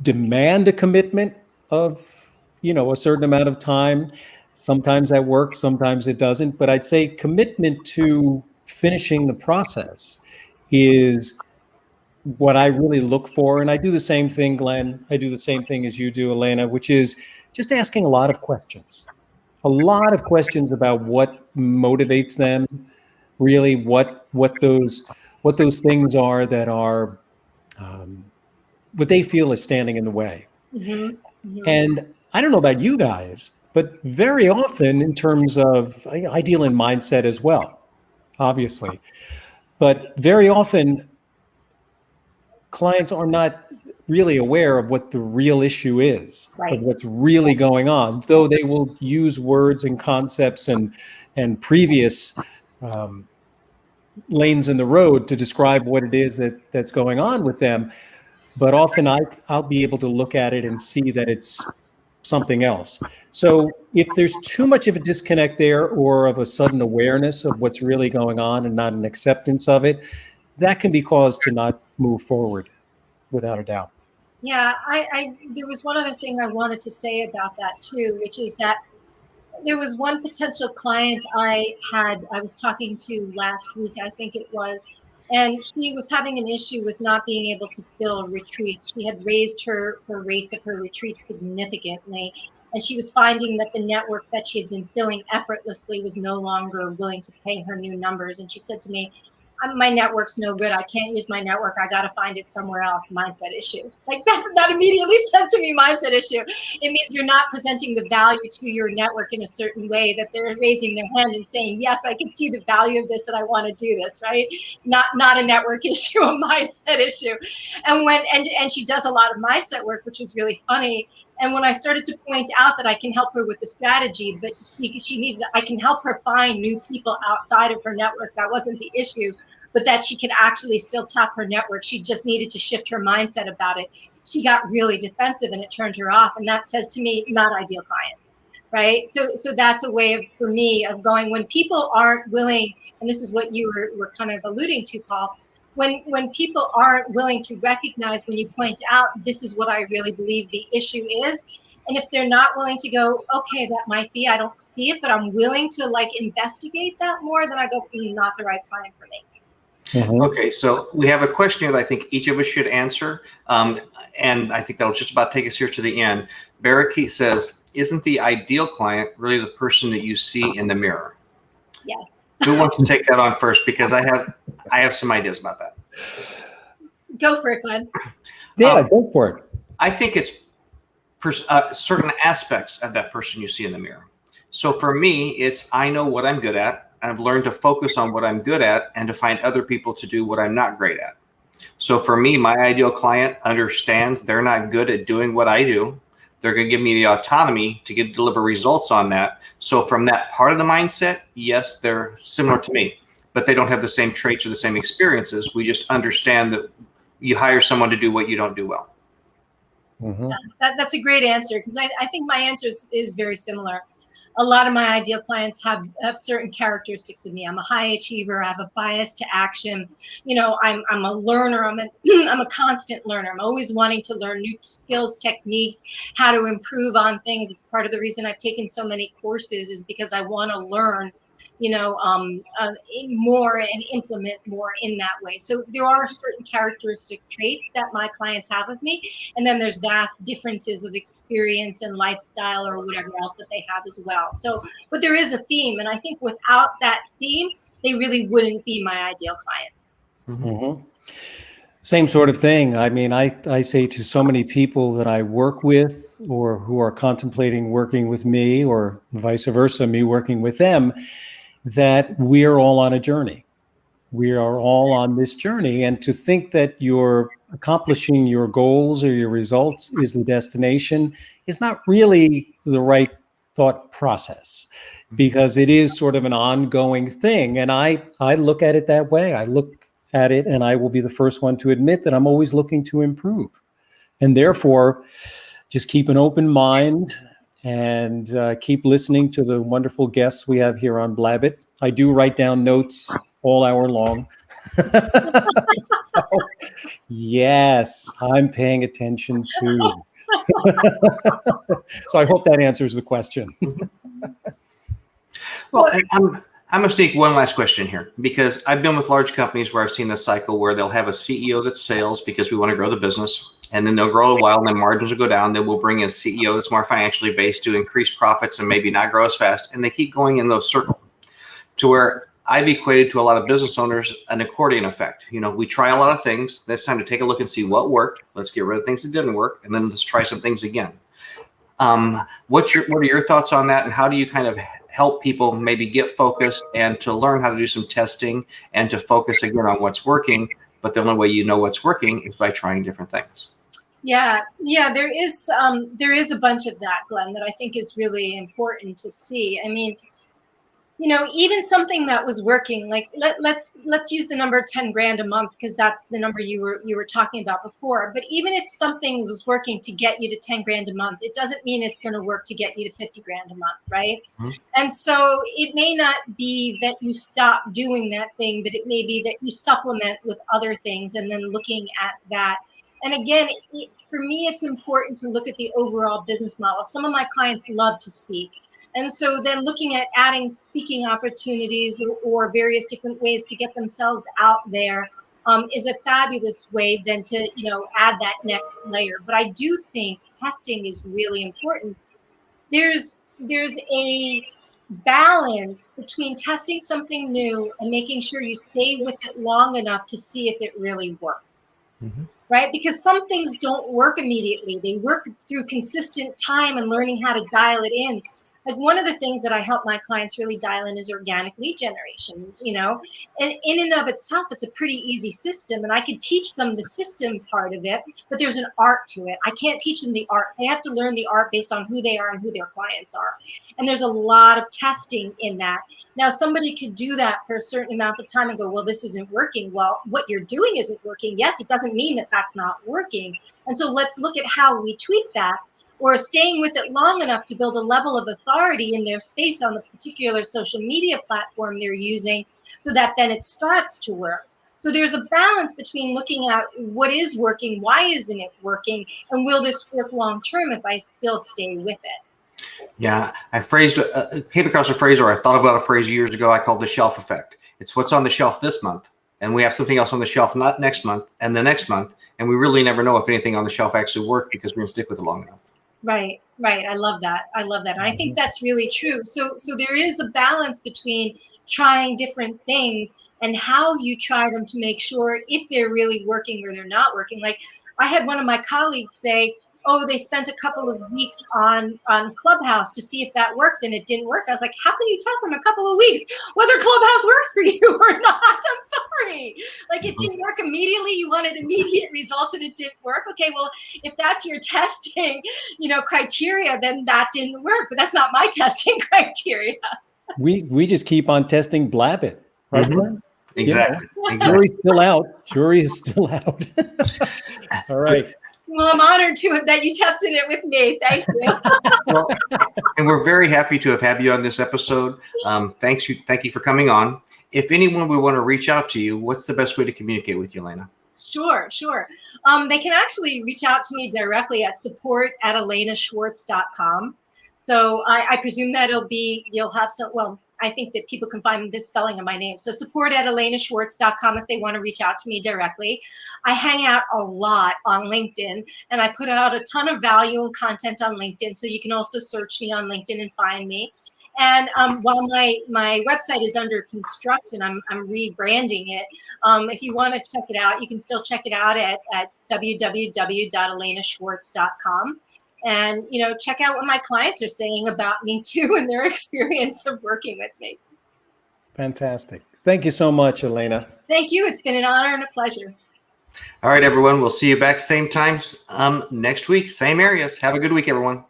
demand a commitment of, a certain amount of time. Sometimes that works, sometimes it doesn't. But I'd say commitment to finishing the process is what I really look for. And I do the same thing, Glenn. I do the same thing as you do, Alaina, which is just asking a lot of questions about what motivates them, really what those things are that are what they feel is standing in the way. Mm-hmm. Mm-hmm. And I don't know about you guys, but very often in terms of, I deal in mindset as well, obviously, but very often clients are not really aware of what the real issue is, Right. of what's really going on, though they will use words and concepts and previous lanes in the road to describe what it is that's going on with them. But often I'll be able to look at it and see that it's something else. So if there's too much of a disconnect there, or of a sudden awareness of what's really going on and not an acceptance of it, that can be cause to not move forward, without a doubt. Yeah, there was one other thing I wanted to say about that too, which is that there was one potential client I was talking to last week, I think it was, and she was having an issue with not being able to fill retreats. She had raised her rates of her retreats significantly, and she was finding that the network that she had been filling effortlessly was no longer willing to pay her new numbers. And she said to me, my network's no good. I can't use my network. I got to find it somewhere else. Mindset issue. Like that immediately says to me, mindset issue. It means you're not presenting the value to your network in a certain way that they're raising their hand and saying, yes, I can see the value of this and I want to do this, right? Not a network issue, a mindset issue. And she does a lot of mindset work, which was really funny. And when I started to point out that I can help her with the strategy, but I can help her find new people outside of her network. That wasn't the issue, but that she could actually still tap her network. She just needed to shift her mindset about it. She got really defensive and it turned her off. And that says to me, not ideal client, right? So that's a way of, for me, of going when people aren't willing, and this is what you were kind of alluding to, Paul, when people aren't willing to recognize when you point out, this is what I really believe the issue is. And if they're not willing to go, okay, that might be, I don't see it, but I'm willing to like investigate that more, then I go, not the right client for me. Mm-hmm. Okay, so we have a question here that I think each of us should answer, and I think that'll just about take us here to the end. Baraki says, isn't the ideal client really the person that you see in the mirror? Yes. Who wants to take that on first? Because I have some ideas about that. Go for it, Glenn. Yeah, go for it. I think it's certain aspects of that person you see in the mirror. So for me, it's I know what I'm good at. I've learned to focus on what I'm good at and to find other people to do what I'm not great at. So for me, my ideal client understands they're not good at doing what I do. They're going to give me the autonomy to deliver results on that. So from that part of the mindset, yes, they're similar to me, but they don't have the same traits or the same experiences. We just understand that you hire someone to do what you don't do well. Mm-hmm. That's a great answer, because I think my answer is very similar. A lot of my ideal clients have certain characteristics of me. I'm a high achiever. I have a bias to action. You know, I'm a learner. I'm a constant learner. I'm always wanting to learn new skills, techniques, how to improve on things. It's part of the reason I've taken so many courses, is because I want to learn, more and implement more in that way. So there are certain characteristic traits that my clients have of me. And then there's vast differences of experience and lifestyle or whatever else that they have as well. So, but there is a theme. And I think without that theme, they really wouldn't be my ideal client. Mm-hmm. Same sort of thing. I mean, I say to so many people that I work with or who are contemplating working with me, or vice versa, me working with them, that we are all on a journey. We are all on this journey. And to think that you're accomplishing your goals or your results is the destination is not really the right thought process, because it is sort of an ongoing thing. And I look at it that way. I look at it, and I will be the first one to admit that I'm always looking to improve. And therefore, just keep an open mind and keep listening to the wonderful guests we have here on Blabbit. I do write down notes all hour long. So, yes, I'm paying attention too. So I hope that answers the question. Well, I'm going to sneak one last question here, because I've been with large companies where I've seen this cycle where they'll have a CEO that's sales because we want to grow the business, and then they'll grow a while and then margins will go down. Then we'll bring in a CEO that's more financially based to increase profits and maybe not grow as fast. And they keep going in those circles, to where I've equated to a lot of business owners an accordion effect. You know, we try a lot of things. It's time to take a look and see what worked. Let's get rid of things that didn't work, and then let's try some things again. What are your thoughts on that, and how do you kind of help people maybe get focused and to learn how to do some testing and to focus again on what's working? But the only way you know what's working is by trying different things. Yeah, there is a bunch of that, Glenn, that I think is really important to see. I mean, you know, even something that was working, like let's use the number 10 grand a month, because that's the number you were talking about before. But even if something was working to get you to 10 grand a month, it doesn't mean it's going to work to get you to 50 grand a month, right? Mm-hmm. And so it may not be that you stop doing that thing, but it may be that you supplement with other things and then looking at that. And again, for me, it's important to look at the overall business model. Some of my clients love to speak. And so then looking at adding speaking opportunities or various different ways to get themselves out there is a fabulous way then to, add that next layer. But I do think testing is really important. There's a balance between testing something new and making sure you stay with it long enough to see if it really works. Mm-hmm. Right? Because some things don't work immediately. They work through consistent time and learning how to dial it in. Like one of the things that I help my clients really dial in is organic lead generation, and in and of itself, it's a pretty easy system. And I could teach them the system part of it, but there's an art to it. I can't teach them the art. They have to learn the art based on who they are and who their clients are. And there's a lot of testing in that. Now, somebody could do that for a certain amount of time and go, well, this isn't working. Well, what you're doing isn't working. Yes, it doesn't mean that that's not working. And so let's look at how we tweak that. Or staying with it long enough to build a level of authority in their space on the particular social media platform they're using so that then it starts to work. So there's a balance between looking at what is working, why isn't it working, and will this work long term if I still stay with it? Yeah, I came across a phrase, or I thought about a phrase years ago. I called the shelf effect. It's what's on the shelf this month, and we have something else on the shelf not next month and the next month, and we really never know if anything on the shelf actually worked because we're going to stick with it long enough. Right. I love that. And I think that's really true. So there is a balance between trying different things and how you try them to make sure if they're really working or they're not working. Like I had one of my colleagues say, oh, they spent a couple of weeks on Clubhouse to see if that worked and it didn't work. I was like, how can you tell from a couple of weeks whether Clubhouse works for you or not? I'm sorry. Like it didn't work immediately. You wanted immediate results and it didn't work. Okay, well, if that's your testing, criteria, then that didn't work. But that's not my testing criteria. We just keep on testing Blabbit, right? Mm-hmm. Exactly. Jury's still out. Jury is still out. All right. Well, I'm honored that you tested it with me. Thank you. Well, and we're very happy to have had you on this episode. Thank you for coming on. If anyone would want to reach out to you, what's the best way to communicate with you, Alaina? Sure. They can actually reach out to me directly at support@alainaschwartz.com. So I presume that you'll have some, I think that people can find the spelling of my name. So support@alainaschwartz.com if they want to reach out to me directly. I hang out a lot on LinkedIn and I put out a ton of value and content on LinkedIn. So you can also search me on LinkedIn and find me. And while my website is under construction, I'm rebranding it. If you want to check it out, you can still check it out at www.alainaschwartz.com. And, check out what my clients are saying about me too and their experience of working with me. Fantastic. Thank you so much, Alaina. Thank you. It's been an honor and a pleasure. All right, everyone. We'll see you back same times next week, same areas. Have a good week, everyone.